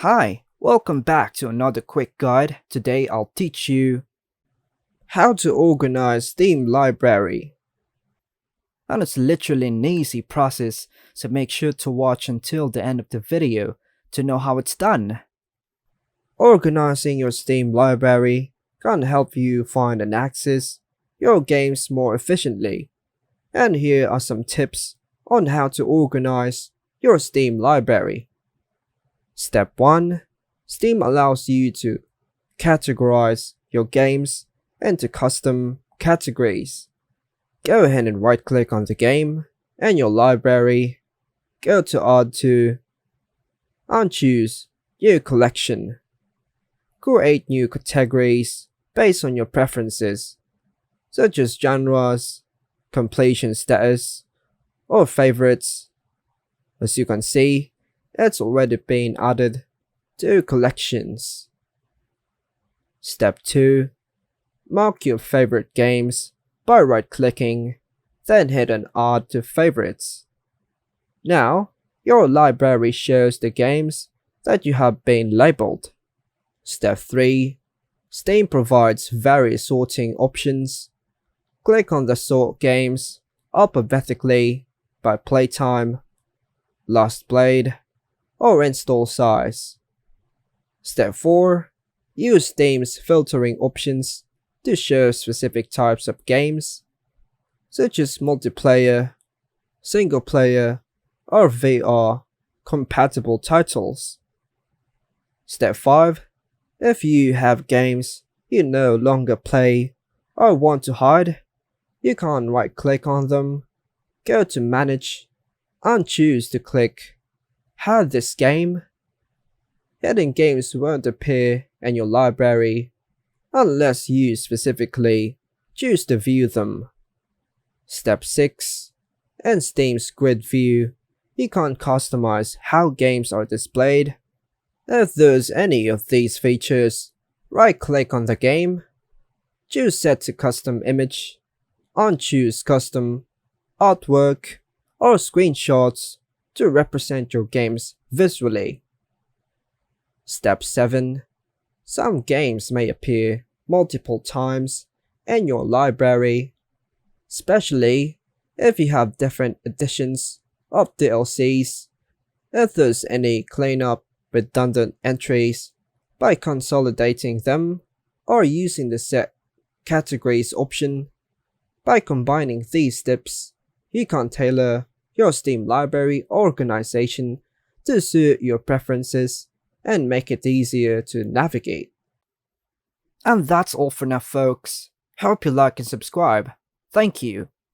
Hi, welcome back to another quick guide. Today I'll teach you how to organize Steam library. And it's literally an easy process, so make sure to watch until the end of the video to know how it's done. Organizing your Steam library can help you find and access your games more efficiently. And here are some tips on how to organize your Steam library. Step 1. Steam allows you to categorize your games into custom categories. Go ahead and right click on the game and your library, go to Add to, and choose New Collection. Create new categories based on your preferences, such as genres, completion status, or favorites. As you can see, it's already been added to collections. Step 2. Mark your favorite games by right-clicking, then hit on Add to Favorites. Now, your library shows the games that you have been labeled. Step 3. Steam provides various sorting options. Click on the sort games alphabetically by playtime, last played, or install size. Step 4. Use Steam's filtering options to show specific types of games, such as multiplayer, single player, or VR compatible titles. Step 5. If you have games you no longer play or want to hide, you can right click on them, go to Manage, and choose to click Hide this game. Hidden games won't appear in your library unless you specifically choose to view them. Step 6. In Steam's grid view, you can customize how games are displayed. If there's any of these features, right-click on the game, choose Set to Custom Image, and choose Custom, Artwork, or Screenshots to represent your games visually. Step 7. Some games may appear multiple times in your library, especially if you have different editions of DLCs. If there's any, clean up redundant entries by consolidating them or using the Set Categories option. By combining these steps, you can tailor your Steam library organization to suit your preferences and make it easier to navigate. And that's all for now, folks. Hope you like and subscribe. Thank you.